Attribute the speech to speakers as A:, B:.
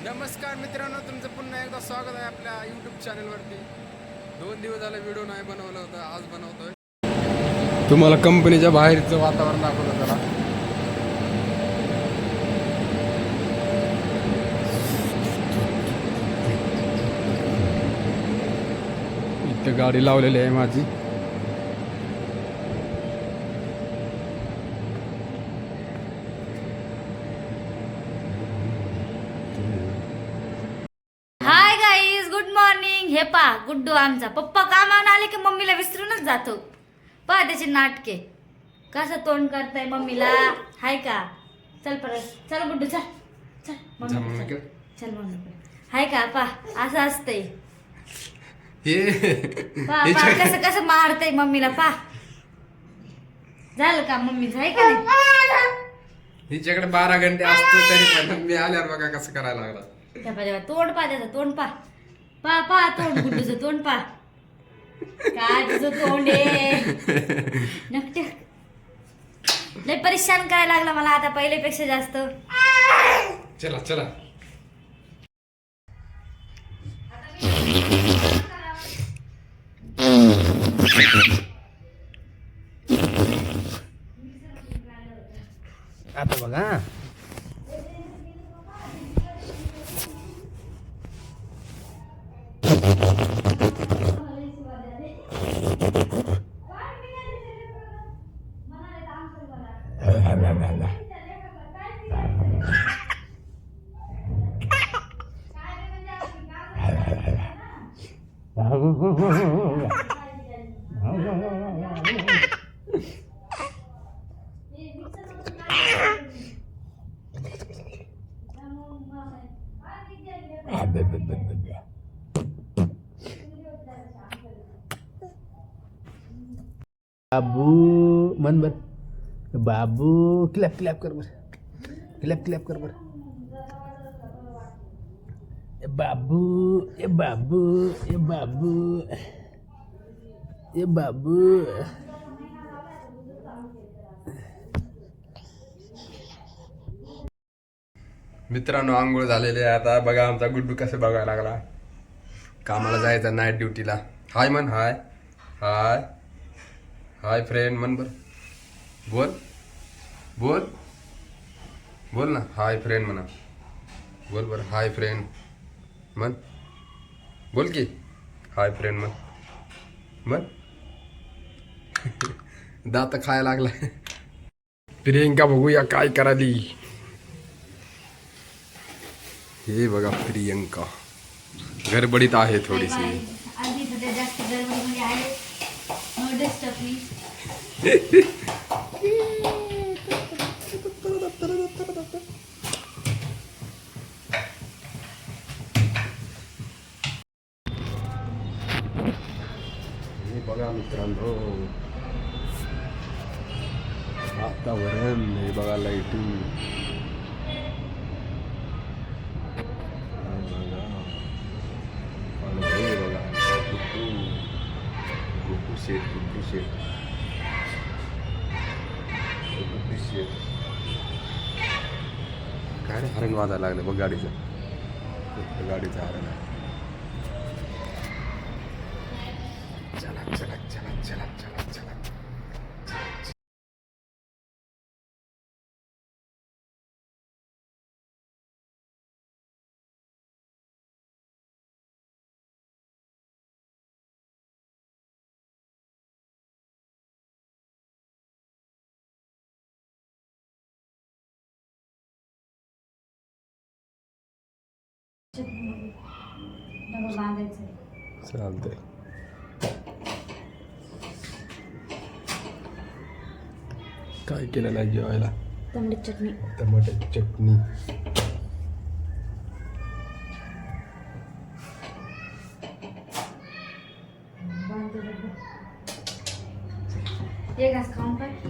A: नमस्कार मित्रांनो, तुमचं पुन्हा एकदा स्वागत आहे आपल्या यूट्यूब चॅनलवरती. 2 दिवस झाले व्हिडिओ नाही बनवला होता, आज बनवतोय. तुम्हाला कंपनीच्या बाहेरचं वातावरण दाखवलं त्याला. इथं गाडी लावलेली आहे माझी.
B: हे पा गुड्डू आमचा पप्पा कामावर आले की मम्मीला विसरूनच जातो. पहा त्याचे नाटके कसं तोंड करताय मम्मीला. हाय का? चल परत चल गुड्डू चल चल मम्मी चल मम्मी हाय का? पा असं असतंय. पा कसं कसं मारतय मम्मीला. पा झालं का मम्मी हाय का नाही?
A: हिच्याकडे 12 घंटे असतो तरी पण मी आल्यावर बघा कसं करायला लागला.
B: तोंड पा त्याचं तोंड पा. पा पा तोंड गुड्डूचं तोंड पा. काय तुझं तोंड आहे नकट. लय परेशान करायला लागला मला आता पहिल्यापेक्षा जास्त.
A: चला चला आता बघा. बाबू मन बर. बाबू क्लॅप क्लॅप कर बर. क्लॅप क्लॅप कर बर. बाबू ए बाबू ए बाबू ए बाबू. मित्रांनो आंघोळ झालेले आहे आता. बघा आमचा गुड्डू कसं बघायला लागला. कामाला जायचं नाईट ड्युटीला. हाय मन. हाय हाय हाय फ्रेंड मन बर. बोल बोल बोल ना. हाय फ्रेंड म्हणा. बोल बर. हाय फ्रेंड मन. बोल की हाय फ्रेंड मन मन. दात खायला लागला. प्रियंका बघूया काय कराली. हे बघा प्रियंका गडबडीत आहे थोडीशी. बघा मित्रांनो वातावरण. हे बघा लाईटिंग. हे बघा गुड्डू शेट गुड्डू शेट गुड्डू शेट. काय रे हरण वाजायला लागलं बघ गाडीचं. गाडीचं हरण आहे. चला चला चला चला चला चला. चालतंय. काय केलेलं आहे जेवायला?
B: टमाट्याची चटणी.
A: टमाट्याची चटणी.
B: एक घास खाऊन टाक.